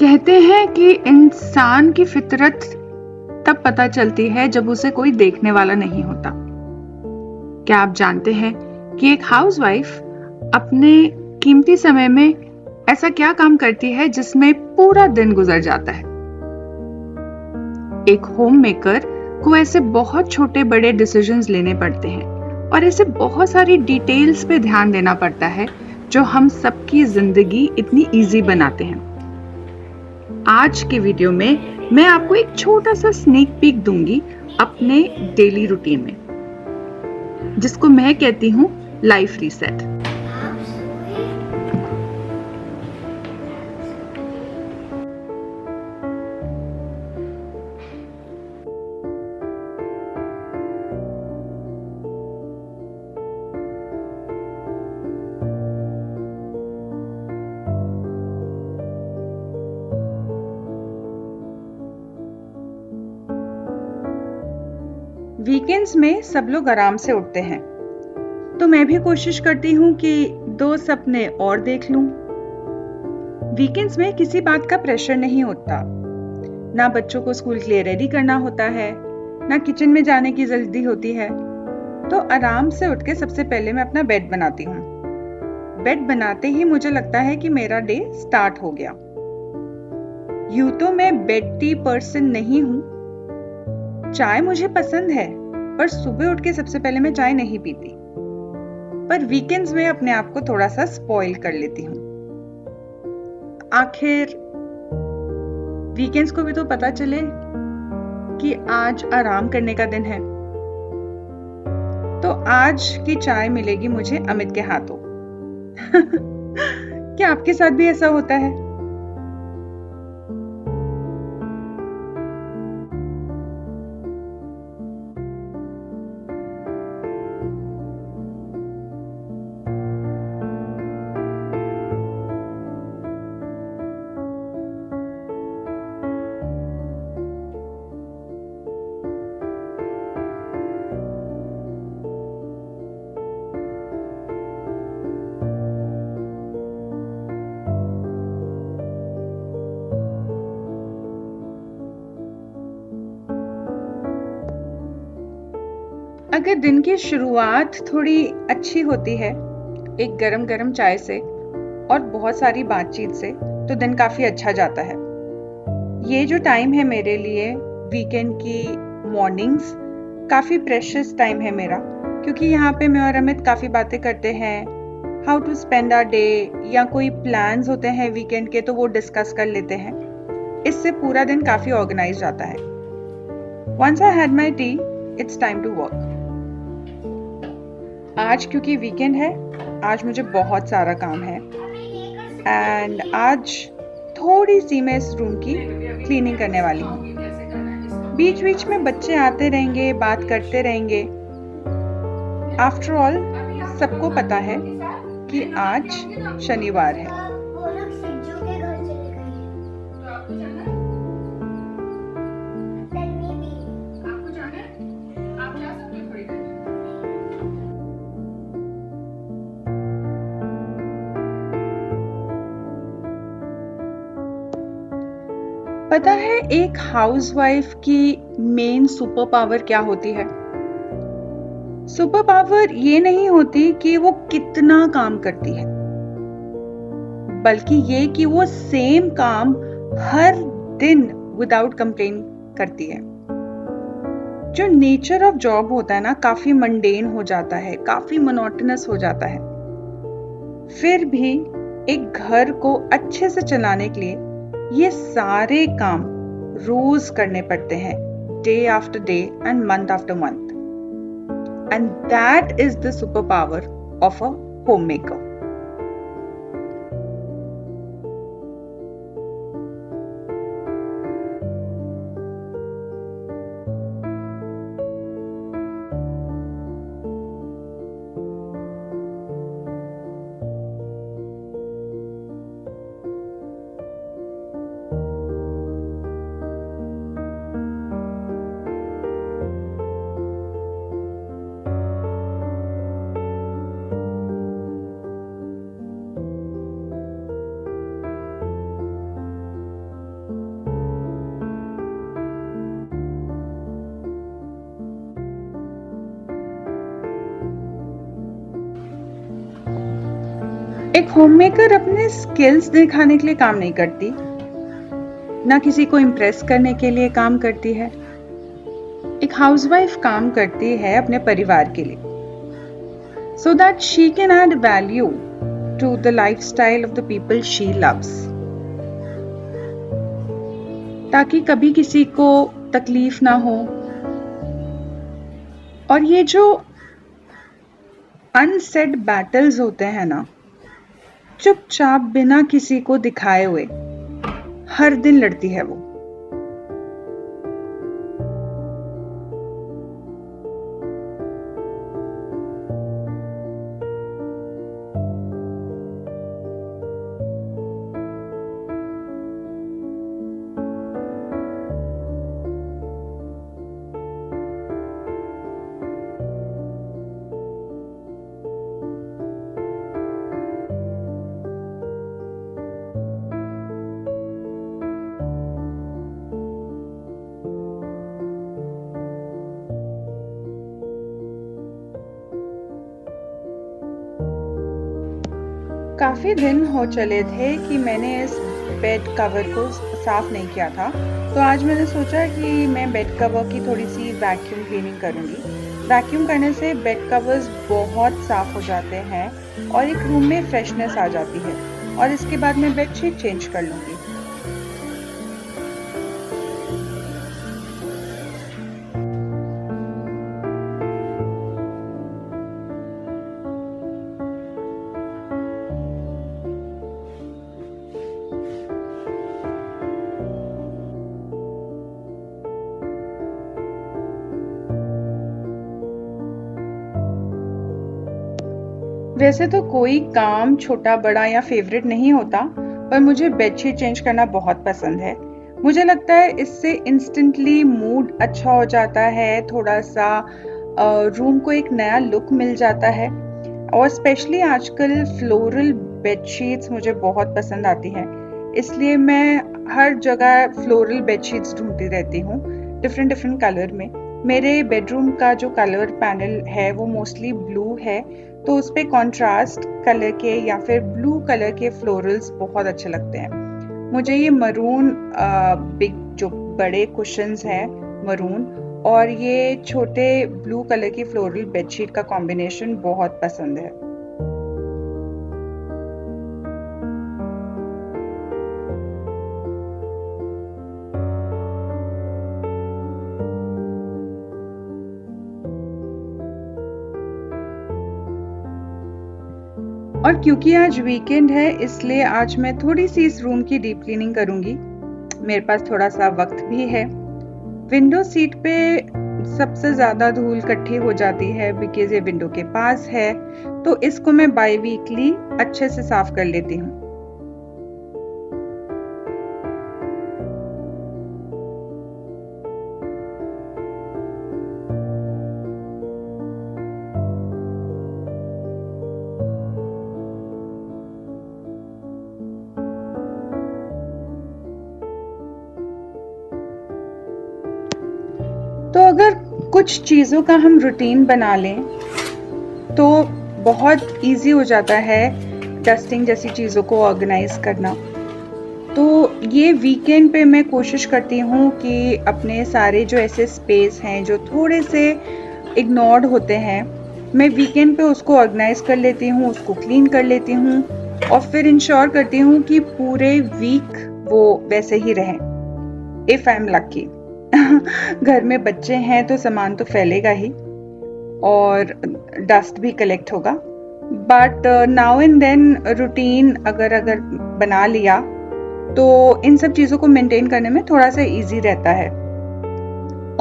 कहते हैं कि इंसान की फितरत तब पता चलती है जब उसे कोई देखने वाला नहीं होता। क्या आप जानते हैं कि एक हाउसवाइफ अपने कीमती समय में ऐसा क्या काम करती है जिसमें पूरा दिन गुजर जाता है? एक होम मेकर को ऐसे बहुत छोटे बड़े डिसीजंस लेने पड़ते हैं और ऐसे बहुत सारी डिटेल्स पे ध्यान देना पड़ता है जो हम सबकी जिंदगी इतनी इजी बनाते हैं। आज के वीडियो में मैं आपको एक छोटा सा स्नेक पीक दूंगी अपने डेली रूटीन में, जिसको मैं कहती हूँ लाइफ रीसेट। वीकेंड्स में सब लोग आराम से उठते हैं, तो मैं भी कोशिश करती हूँ कि 2 सपने और देख लूं। वीकेंड्स में किसी बात का प्रेशर नहीं होता, ना बच्चों को स्कूल के लिए रेडी करना होता है, ना किचन में जाने की जल्दी होती है। तो आराम से उठ के सबसे पहले मैं अपना बेड बनाती हूँ। बेड बनाते ही मुझे लगता है कि मेरा डे स्टार्ट हो गया। यूं तो मैं बेड टी पर्सन नहीं हूँ, चाय मुझे पसंद है, पर सुबह उठ के सबसे पहले मैं चाय नहीं पीती। पर वीकेंड्स में अपने आप को थोड़ा सा स्पॉइल कर लेती हूँ। आखिर वीकेंड्स को भी तो पता चले कि आज आराम करने का दिन है। तो आज की चाय मिलेगी मुझे अमित के हाथों। क्या आपके साथ भी ऐसा होता है? अगर दिन की शुरुआत थोड़ी अच्छी होती है, एक गरम गरम चाय से और बहुत सारी बातचीत से, तो दिन काफी अच्छा जाता है। ये जो टाइम है मेरे लिए, वीकेंड की मॉर्निंग्स, काफी प्रेशियस टाइम है मेरा, क्योंकि यहाँ पे मैं और अमित काफी बातें करते हैं, how to spend our day, या कोई प्लान्स होते हैं वीकेंड के तो वो डिस्कस कर लेते हैं। इससे पूरा दिन काफी ऑर्गेनाइज जाता है। Once I had my tea, it's time to work. आज क्योंकि वीकेंड है, आज मुझे बहुत सारा काम है एंड आज थोड़ी सी मैं इस रूम की क्लीनिंग करने वाली हूँ। बीच बीच में बच्चे आते रहेंगे, बात करते रहेंगे। आफ्टर ऑल सबको पता है कि आज शनिवार है। पता है एक हाउसवाइफ की मेन सुपर पावर क्या होती है? सुपर पावर ये नहीं होती कि वो कितना काम करती है, बल्कि ये कि वो सेम काम हर दिन विदाउट कंप्लेन करती है। जो नेचर ऑफ जॉब होता है ना, काफी मंडेन हो जाता है, काफी मोनोटोनस हो जाता है। फिर भी एक घर को अच्छे से चलाने के लिए ये सारे काम रोज करने पड़ते हैं, day after day and month after month. And that is the super power of a home maker. एक होममेकर अपने स्किल्स दिखाने के लिए काम नहीं करती, ना किसी को इम्प्रेस करने के लिए काम करती है। एक हाउसवाइफ काम करती है अपने परिवार के लिए, so that she can add value to the lifestyle of the people she loves, ताकि कभी किसी को तकलीफ ना हो। और ये जो अनसेड बैटल्स होते हैं ना, चुपचाप बिना किसी को दिखाए हुए हर दिन लड़ती है वो। काफ़ी दिन हो चले थे कि मैंने इस बेड कवर को साफ़ नहीं किया था, तो आज मैंने सोचा कि मैं बेड कवर की थोड़ी सी वैक्यूम क्लीनिंग करूँगी। वैक्यूम करने से बेड कवर्स बहुत साफ़ हो जाते हैं और एक रूम में फ्रेशनेस आ जाती है, और इसके बाद मैं बेडशीट चेंज कर लूँगी। वैसे तो कोई काम छोटा बड़ा या फेवरेट नहीं होता, पर मुझे बेडशीट चेंज करना बहुत पसंद है। मुझे लगता है इससे इंस्टेंटली मूड अच्छा हो जाता है, थोड़ा सा रूम को एक नया लुक मिल जाता है। और स्पेशली आजकल फ्लोरल बेडशीट्स मुझे बहुत पसंद आती हैं, इसलिए मैं हर जगह फ्लोरल बेडशीट्स ढूंढती रहती हूँ, डिफरेंट डिफरेंट कलर में। मेरे बेडरूम का जो कलर पैनल है वो मोस्टली ब्लू है, तो उस पे कॉन्ट्रास्ट कलर के या फिर ब्लू कलर के फ्लोरल्स बहुत अच्छे लगते हैं। मुझे ये मरून बिग जो बड़े कुशन्स हैं मरून, और ये छोटे ब्लू कलर की फ्लोरल बेडशीट का कॉम्बिनेशन बहुत पसंद है। और क्योंकि आज वीकेंड है, इसलिए आज मैं थोड़ी सी इस रूम की डीप क्लीनिंग करूंगी। मेरे पास थोड़ा सा वक्त भी है। विंडो सीट पे सबसे ज़्यादा धूल इकट्ठी हो जाती है, बिकॉज ये विंडो के पास है, तो इसको मैं बाई वीकली अच्छे से साफ कर लेती हूँ। तो अगर कुछ चीज़ों का हम रूटीन बना लें तो बहुत इजी हो जाता है डस्टिंग जैसी चीज़ों को ऑर्गेनाइज करना। तो ये वीकेंड पे मैं कोशिश करती हूँ कि अपने सारे जो ऐसे स्पेस हैं जो थोड़े से इग्नोर्ड होते हैं, मैं वीकेंड पे उसको ऑर्गेनाइज कर लेती हूँ, उसको क्लीन कर लेती हूँ, और फिर इंश्योर करती हूँ कि पूरे वीक वो वैसे ही रहें। If I am lucky. घर में बच्चे हैं तो सामान तो फैलेगा ही और डस्ट भी कलेक्ट होगा, but now and then routine अगर बना लिया तो इन सब चीज़ों को मेंटेन करने में थोड़ा सा इजी रहता है।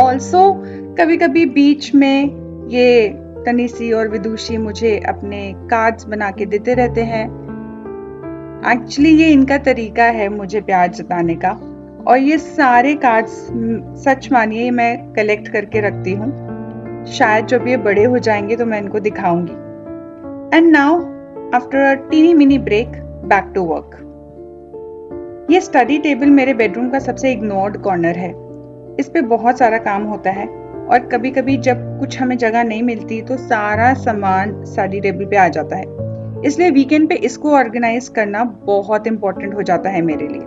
ऑल्सो कभी कभी बीच में ये तनीसी और विदुषी मुझे अपने कार्ड्स बना के देते रहते हैं। एक्चुअली ये इनका तरीका है मुझे प्यार जताने का, और ये सारे कार्ड्स सच मानिए मैं कलेक्ट करके रखती हूँ। शायद जब ये बड़े हो जाएंगे तो मैं इनको दिखाऊंगी। And now after a tiny mini break, back to work. ये स्टडी टेबल मेरे बेडरूम का सबसे इग्नोर्ड कॉर्नर है। इस पे बहुत सारा काम होता है, और कभी कभी जब कुछ हमें जगह नहीं मिलती तो सारा सामान स्टडी टेबल पे आ जाता है। इसलिए वीकेंड पे इसको ऑर्गेनाइज करना बहुत इंपॉर्टेंट हो जाता है मेरे लिए।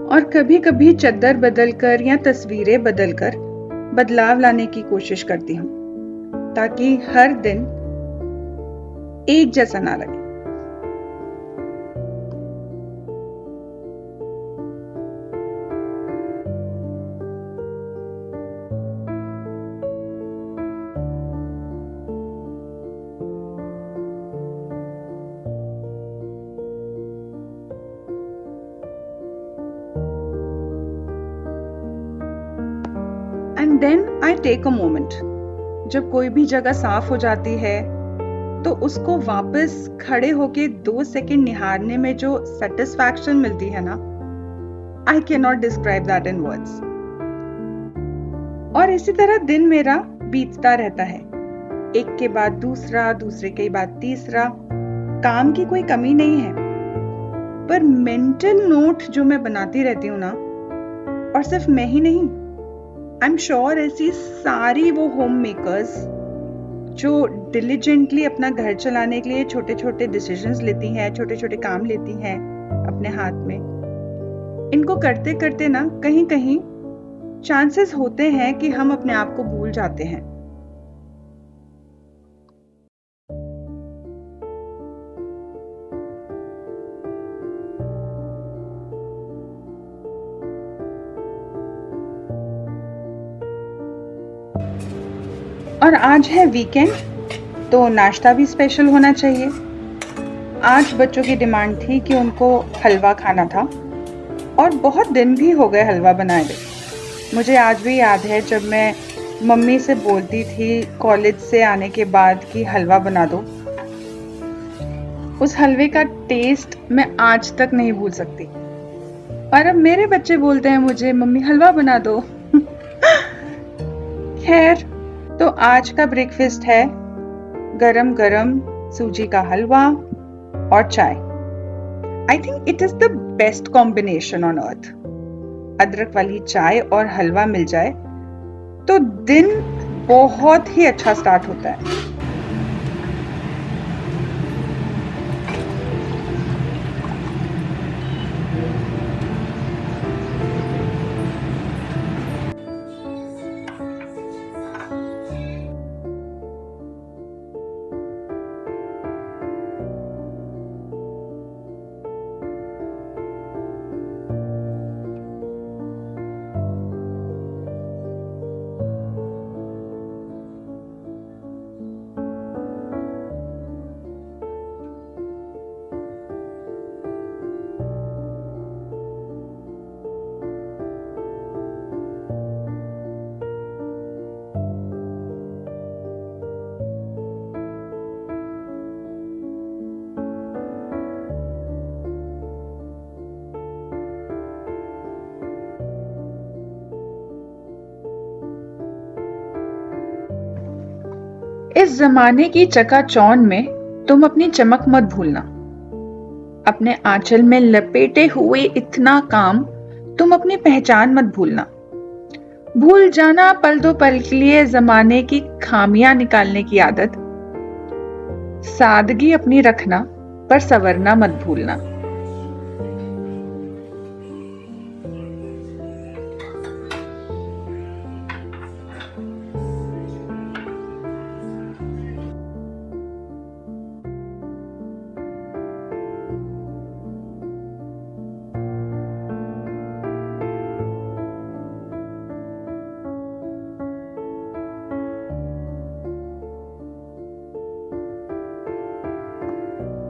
और कभी कभी चद्दर बदलकर या तस्वीरें बदलकर बदलाव लाने की कोशिश करती हूँ, ताकि हर दिन एक जैसा ना लगे। And then I take a moment. जब कोई भी जगह साफ हो जाती है तो उसको वापस खड़े होके 2 सेकंड निहारने में जो सेटिस्फैक्शन मिलती है ना, I can not describe that in words. और इसी तरह दिन मेरा बीतता रहता है, एक के बाद दूसरा, दूसरे के बाद तीसरा। काम की कोई कमी नहीं है, पर मेंटल नोट जो मैं बनाती रहती हूँ ना, और सिर्फ मैं ही नहीं, आई एम श्योर ऐसी सारी वो होम मेकर्स जो डिलीजेंटली अपना घर चलाने के लिए छोटे छोटे डिसीजंस लेती हैं, छोटे छोटे काम लेती हैं अपने हाथ में, इनको करते करते ना कहीं कहीं चांसेस होते हैं कि हम अपने आप को भूल जाते हैं। और आज है वीकेंड, तो नाश्ता भी स्पेशल होना चाहिए। आज बच्चों की डिमांड थी कि उनको हलवा खाना था, और बहुत दिन भी हो गए हलवा बनाए हुए। मुझे आज भी याद है जब मैं मम्मी से बोलती थी कॉलेज से आने के बाद कि हलवा बना दो। उस हलवे का टेस्ट मैं आज तक नहीं भूल सकती। और अब मेरे बच्चे बोलते हैं मुझे, मम्मी हलवा बना दो। खैर, तो आज का ब्रेकफास्ट है गरम गरम सूजी का हलवा और चाय। I think it is the best combination on earth. अदरक वाली चाय और हलवा मिल जाए तो दिन बहुत ही अच्छा स्टार्ट होता है। इस जमाने की चकाचौंध में तुम अपनी चमक मत भूलना। अपने आंचल में लपेटे हुए इतना काम तुम अपनी पहचान मत भूलना। भूल जाना पल दो पल के लिए जमाने की खामियां निकालने की आदत। सादगी अपनी रखना, पर संवरना मत भूलना।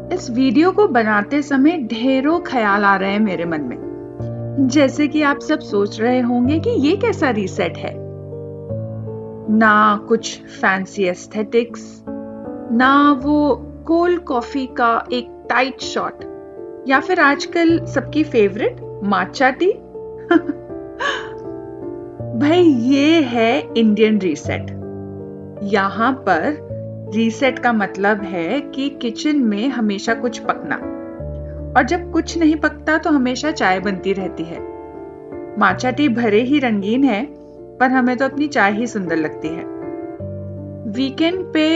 इस वीडियो को बनाते समय ढेरों ख्याल आ रहे हैं मेरे मन में। जैसे कि आप सब सोच रहे होंगे कि ये कैसा रीसेट है। ना कुछ फैंसी एस्थेटिक्स, ना वो कोल्ड कॉफी का एक टाइट शॉट, या फिर आजकल सबकी फेवरेट माचा टी। भाई, ये है इंडियन रीसेट। यहाँ पर रीसेट का मतलब है कि किचन में हमेशा कुछ पकना, और जब कुछ नहीं पकता तो हमेशा चाय बनती रहती है। माचा टी भरे ही रंगीन है, पर हमें तो अपनी चाय ही सुंदर लगती है। वीकेंड पे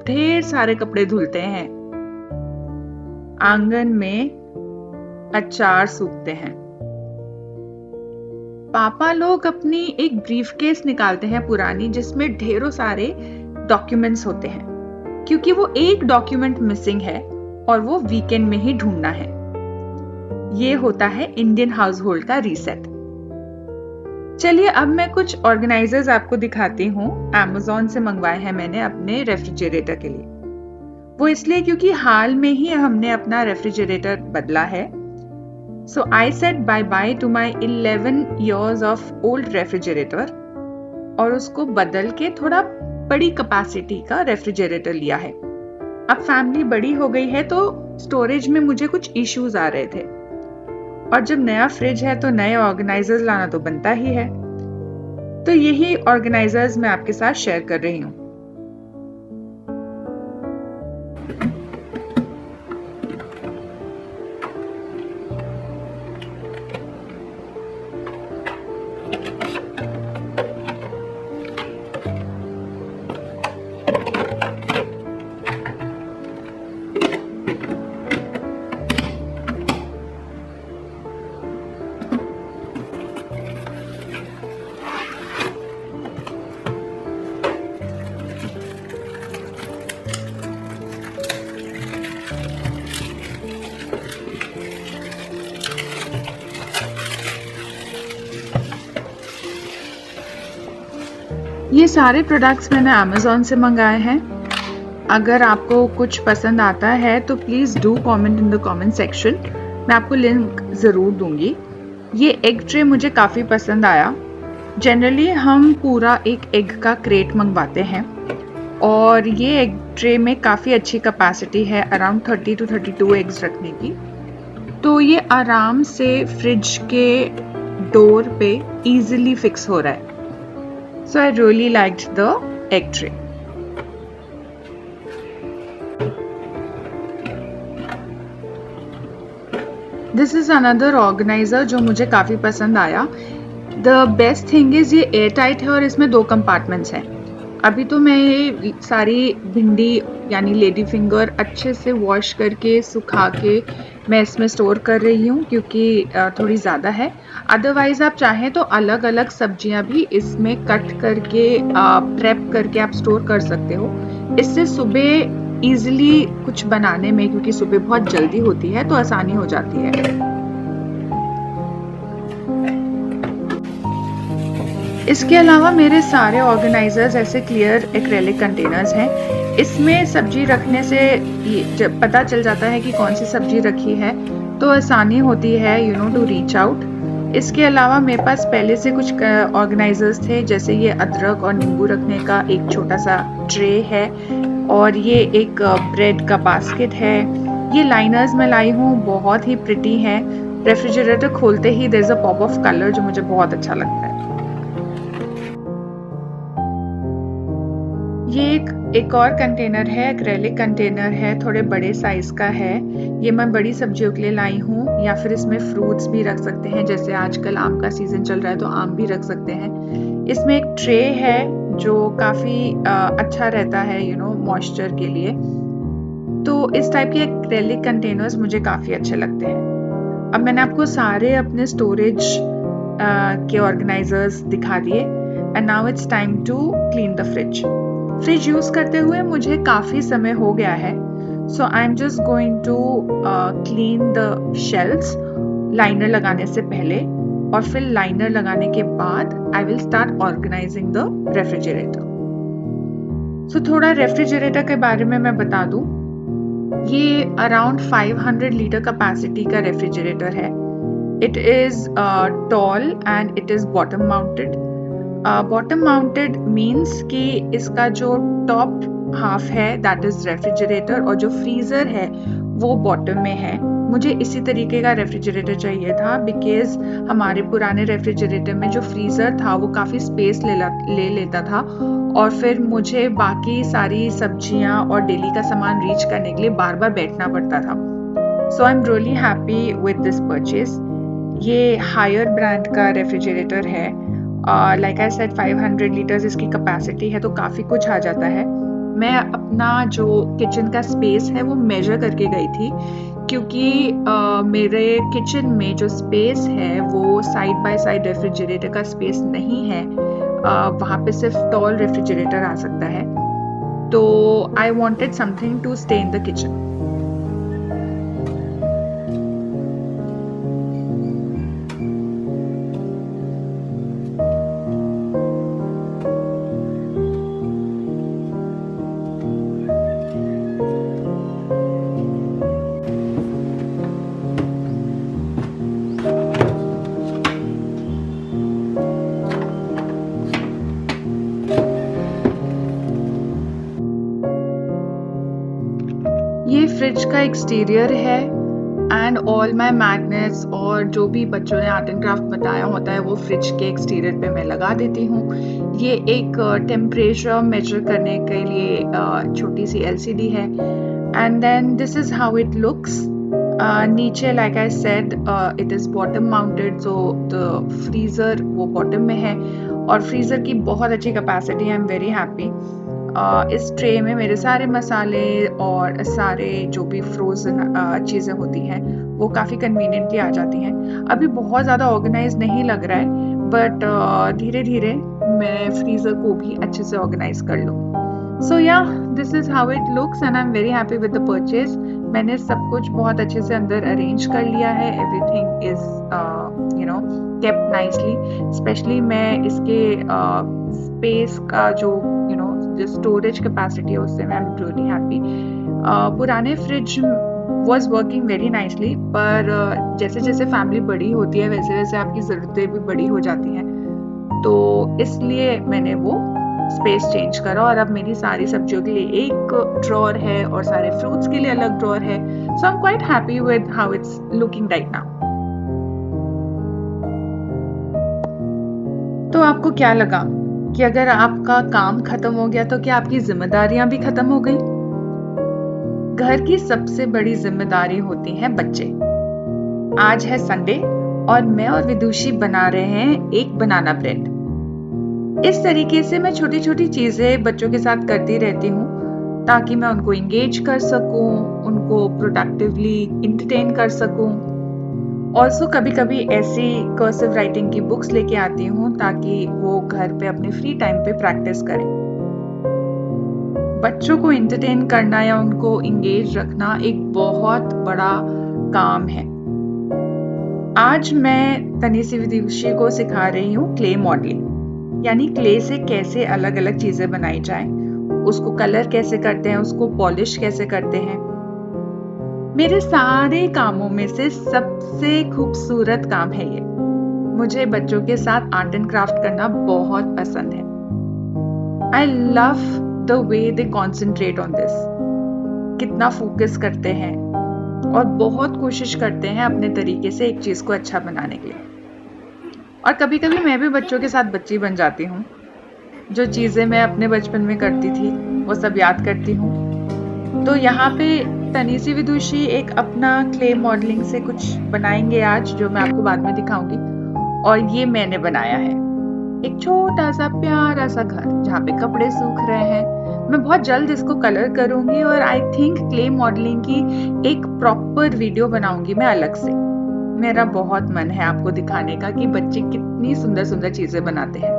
ढेर सारे कपड़े धुलते हैं, आंगन में अचार सूखते हैं। पापा लोग अपनी एक ब्रीफकेस निकालते हैं पुरानी, जिसमें ढेरों सारे डॉक्यूमेंट्स होते हैं, क्योंकि वो एक डॉक्यूमेंट मिसिंग है और वो वीकेंड में ही ढूंढना है। ये होता है इंडियन हाउस होल्ड का रीसेट। चलिए अब मैं कुछ ऑर्गेनाइजर्स आपको दिखाती हूँ। Amazon से मंगवाए हैं मैंने अपने रेफ्रिजरेटर के लिए। वो इसलिए क्योंकि हाल में ही हमने अपना रेफ्रिजरेटर बदला है। So I said bye bye to my 11 years of old refrigerator और उसको बदल के थोड़ा बड़ी कैपेसिटी का रेफ्रिजरेटर लिया है। अब फैमिली बड़ी हो गई है तो स्टोरेज में मुझे कुछ इश्यूज आ रहे थे, और जब नया फ्रिज है तो नए ऑर्गेनाइजर्स लाना तो बनता ही है। तो यही ऑर्गेनाइजर्स मैं आपके साथ शेयर कर रही हूँ। ये सारे प्रोडक्ट्स मैंने Amazon से मंगाए हैं। अगर आपको कुछ पसंद आता है तो please do comment in the comment section, मैं आपको लिंक ज़रूर दूंगी। ये एग ट्रे मुझे काफ़ी पसंद आया। जनरली हम पूरा एक एग का क्रेट मंगवाते हैं और ये एग ट्रे में काफ़ी अच्छी कैपेसिटी है, अराउंड 30 to 32 एग्स रखने की। तो ये आराम से फ्रिज के डोर पे इजीली फिक्स हो रहा है। So I really liked the egg tray. This is another organizer जो मुझे काफ़ी पसंद आया। The best thing is ये एयर टाइट है और इसमें 2 कंपार्टमेंट्स हैं। अभी तो मैं ये सारी भिंडी यानी लेडी फिंगर अच्छे से वॉश करके सुखा के मैं इसमें स्टोर कर रही हूँ, क्योंकि थोड़ी ज़्यादा है। अदरवाइज़ आप चाहें तो अलग अलग सब्जियां भी इसमें कट करके प्रेप करके आप स्टोर कर सकते हो। इससे सुबह ईजिली कुछ बनाने में, क्योंकि सुबह बहुत जल्दी होती है, तो आसानी हो जाती है। इसके अलावा मेरे सारे ऑर्गेनाइजर्स ऐसे क्लियर एक्रेलिक कंटेनर्स हैं। इसमें सब्जी रखने से जब पता चल जाता है कि कौन सी सब्जी रखी है तो आसानी होती है टू रीच आउट। इसके अलावा मेरे पास पहले से कुछ ऑर्गेनाइजर्स थे, जैसे ये अदरक और नींबू रखने का एक छोटा सा ट्रे है, और ये एक ब्रेड का बास्केट है। ये लाइनर्स मैं लाई हूँ, बहुत ही प्रिटी है। रेफ्रिजरेटर खोलते ही there is a pop of colour जो मुझे बहुत अच्छा लगता है। ये एक और कंटेनर है, एक्रेलिक कंटेनर है, थोड़े बड़े साइज का है। ये मैं बड़ी सब्जियों के लिए लाई हूँ, या फिर इसमें फ्रूट्स भी रख सकते हैं, जैसे आजकल आम का सीजन चल रहा है तो आम भी रख सकते हैं। इसमें एक ट्रे है जो काफ़ी अच्छा रहता है मॉइस्चर के लिए। तो इस टाइप के एक्रेलिक कंटेनर्स मुझे काफ़ी अच्छे लगते हैं। अब मैंने आपको सारे अपने स्टोरेज के ऑर्गेनाइजर्स दिखा दिए, and now it's time to clean the fridge. Fridge use करते हुए मुझे काफी समय हो गया है, so I am just going to clean the shelves liner लगाने से पहले, और फिर लाइनर लगाने के बाद I will start organising the refrigerator. So थोड़ा रेफ्रिजरेटर के बारे में मैं बता दूं। ये अराउंड 500 लीटर कैपेसिटी का रेफ्रिजरेटर है। It is tall and it is bottom mounted. Bottom mounted means कि इसका जो टॉप हाफ है दैट इज रेफ्रिजरेटर, और जो फ्रीजर है वो बॉटम में है। मुझे इसी तरीके का रेफ्रिजरेटर चाहिए था, बिकॉज हमारे पुराने रेफ्रिजरेटर में जो फ्रीजर था वो काफ़ी स्पेस ले लेता था, और फिर मुझे बाकी सारी सब्जियां और डेली का सामान रीच करने के लिए बार बार बैठना पड़ता था। So I am really happy with this purchase. ये हायर ब्रांड का रेफ्रिजरेटर है। लाइक आई सेड 500 लीटर्स इसकी कैपेसिटी है, तो काफ़ी कुछ आ जाता है। मैं अपना जो किचन का स्पेस है वो मेजर करके गई थी, क्योंकि मेरे किचन में जो स्पेस है वो साइड बाय साइड रेफ्रिजरेटर का स्पेस नहीं है। वहाँ पे सिर्फ टॉल रेफ्रिजरेटर आ सकता है, तो I wanted something to stay in the kitchen. ये फ्रिज का एक्सटीरियर है एंड ऑल माई मैग्नेट्स और जो भी बच्चों ने आर्ट एंड क्राफ्ट बताया होता है वो फ्रिज के एक्सटीरियर पे मैं लगा देती हूँ। ये एक टेम्परेचर मेजर करने के लिए छोटी सी LCD है। And then this is how it looks. नीचे like I said it is bottom mounted, so the freezer वो बॉटम में है और फ्रीजर की बहुत अच्छी कैपेसिटी है। I am very happy. इस ट्रे में मेरे सारे मसाले और सारे जो भी फ्रोज़न चीज़ें होती हैं वो काफ़ी कन्वीनियंटली आ जाती हैं। अभी बहुत ज़्यादा ऑर्गेनाइज नहीं लग रहा है, बट धीरे धीरे मैं फ्रीज़र को भी अच्छे से ऑर्गेनाइज कर लूँ। सो या this is how it looks and I am very happy with the purchase. मैंने सब कुछ बहुत अच्छे से अंदर अरेंज कर लिया है। Everything is kept nicely. Specially मैं इसके स्पेस का जो जो स्टोरेज कैपेसिटी है उससे मैं एम रियली हैप्पी। पुराने fridge was working very nicely, पर जैसे जैसे फैमिली बड़ी होती है वैसे वैसे आपकी ज़रूरतें भी बड़ी हो जाती हैं, तो इसलिए मैंने वो स्पेस चेंज करा और अब मेरी सारी सब्जियों के लिए एक ड्रॉर है और सारे फ्रूट्स के लिए अलग ड्रॉर है। So I am quite happy with how it's looking right now. तो आपको क्या लगा कि अगर आपका काम खत्म हो गया तो क्या आपकी जिम्मेदारियां भी खत्म हो गई? घर की सबसे बड़ी जिम्मेदारी होती है बच्चे। आज है संडे और मैं और विदुषी बना रहे हैं एक बनाना ब्रेड। इस तरीके से मैं छोटी छोटी चीजें बच्चों के साथ करती रहती हूँ ताकि मैं उनको इंगेज कर सकूं, उनको प्रोडक्टिवली इंटरटेन कर सकूं। ऑल्सो कभी कभी ऐसी कर्सिव राइटिंग की बुक्स लेके आती हूँ ताकि वो घर पे अपने फ्री टाइम पे प्रैक्टिस करें। बच्चों को एंटरटेन करना या उनको इंगेज रखना एक बहुत बड़ा काम है। आज मैं तनीसी विदुषी को सिखा रही हूँ क्ले मॉडलिंग, यानी क्ले से कैसे अलग अलग चीजें बनाई जाएं, उसको कलर कैसे करते हैं, उसको पॉलिश कैसे करते हैं। मेरे सारे कामों में से सबसे खूबसूरत काम है ये। मुझे बच्चों के साथ आर्ट एंड क्राफ्ट करना बहुत पसंद है। I love the way they concentrate on this. कितना फोकस करते हैं और बहुत कोशिश करते हैं अपने तरीके से एक चीज को अच्छा बनाने के लिए। और कभी कभी मैं भी बच्चों के साथ बच्ची बन जाती हूँ। जो चीजें मैं अपने बचपन में करती थी वो सब याद करती हूँ। तो यहाँ पे तनीसी विदुषी एक अपना क्ले मॉडलिंग से कुछ बनाएंगे आज, जो मैं आपको बाद में दिखाऊंगी। और ये मैंने बनाया है एक छोटा सा प्यारा सा घर जहाँ पे कपड़े सूख रहे हैं। मैं बहुत जल्द इसको कलर करूंगी और आई थिंक क्ले मॉडलिंग की एक प्रॉपर वीडियो बनाऊंगी मैं अलग से। मेरा बहुत मन है आपको दिखाने का कि बच्चे कितनी सुंदर सुंदर चीजें बनाते हैं।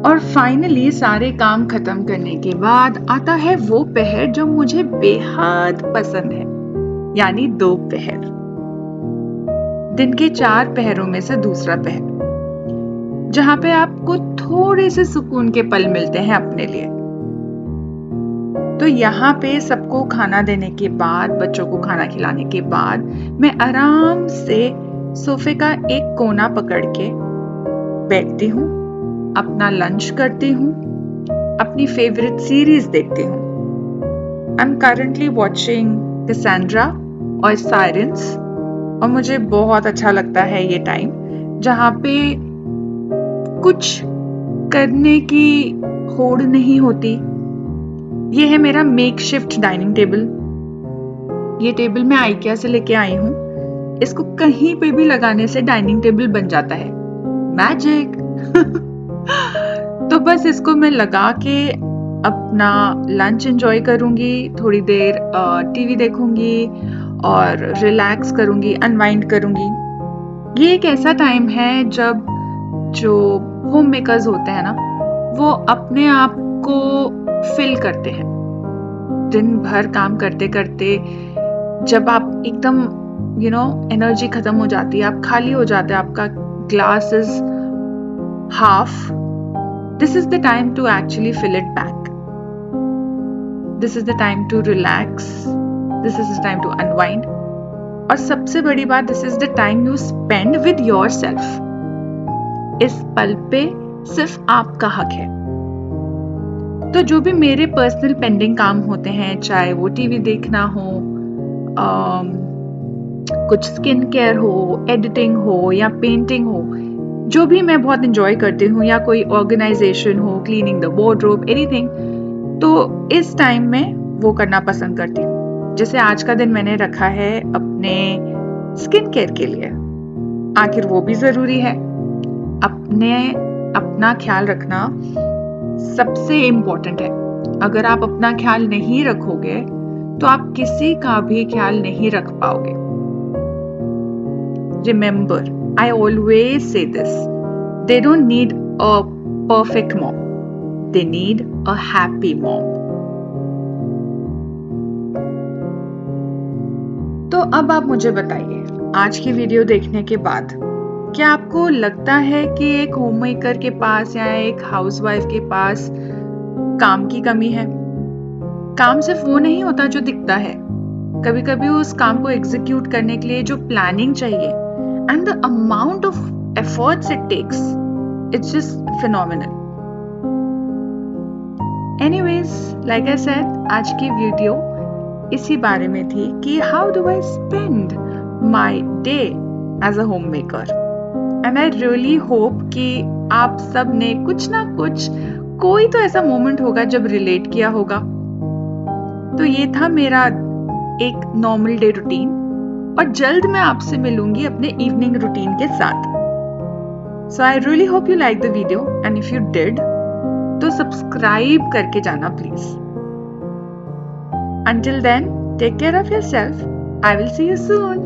और फाइनली सारे काम खत्म करने के बाद आता है वो पहर जो मुझे बेहद पसंद है, यानी दोपहर। दिन के 4 पहरों में से दूसरा पहर, जहां पे आपको थोड़े से सुकून के पल मिलते हैं अपने लिए। तो यहाँ पे सबको खाना देने के बाद, बच्चों को खाना खिलाने के बाद, मैं आराम से सोफे का एक कोना पकड़ के बैठती हूँ, अपना लंच करती हूँ, अपनी फेवरेट सीरीज देखती हूँ। I am currently watching Cassandra और साइरेंस, और मुझे बहुत अच्छा लगता है ये टाइम जहाँ पे कुछ करने की होड़ नहीं होती। ये है मेरा मेकशिफ्ट डाइनिंग टेबल। ये टेबल मैं आइकिया से लेके आई हूँ। इसको कहीं पे भी लगाने से डाइनिंग टेबल बन जाता है। मैजिक। तो बस इसको मैं लगा के अपना लंच एंजॉय करूंगी, थोड़ी देर टीवी देखूंगी और रिलैक्स करूंगी, अनवाइंड करूंगी। ये एक ऐसा टाइम है जब जो होम मेकर्स होते हैं ना, वो अपने आप को फिल करते हैं। दिन भर काम करते करते जब आप एकदम एनर्जी खत्म हो जाती है, आप खाली हो जाते हैं, आपका glass is half, this is the time to actually fill it back. This is the time to relax, this is the time to unwind, और सबसे बड़ी बात, this is the time you spend with yourself. इस पल पे सिर्फ आपका हक है। तो जो भी मेरे पर्सनल पेंडिंग काम होते हैं, चाहे वो टीवी देखना हो, कुछ स्किन केयर हो, एडिटिंग हो या पेंटिंग हो, जो भी मैं बहुत इंजॉय करती हूँ, या कोई ऑर्गेनाइजेशन हो, क्लीनिंग द वार्डरोब, एनीथिंग, तो इस टाइम में वो करना पसंद करती हूँ। जैसे आज का दिन मैंने रखा है अपने स्किन केयर के लिए, आखिर वो भी जरूरी है। अपना ख्याल रखना सबसे इम्पोर्टेंट है। अगर आप अपना ख्याल नहीं रखोगे तो आप किसी का भी ख्याल नहीं रख पाओगे। Remember, I always say this, they don't need a perfect mom, they need a happy mom. तो अब आप मुझे बताइए, आज की वीडियो देखने के बाद क्या आपको लगता है कि एक होममेकर के पास या एक हाउसवाइफ के पास काम की कमी है? काम सिर्फ वो नहीं होता जो दिखता है। कभी कभी उस काम को एग्जीक्यूट करने के लिए जो प्लानिंग चाहिए and the amount of efforts it takes, it's just phenomenal. Anyways, like I said, आज की वीडियो इसी बारे में थी कि how do I spend my day as a homemaker, and I really hope कि आप सब ने कुछ ना कुछ, कोई तो ऐसा मोमेंट होगा जब रिलेट किया होगा। तो ये था मेरा एक नॉर्मल डे रूटीन, और जल्द मैं आपसे मिलूंगी अपने इवनिंग रूटीन के साथ। So I really hope you like the video, and if you did तो सब्सक्राइब करके जाना please. Until then, take care of yourself. I will see you soon.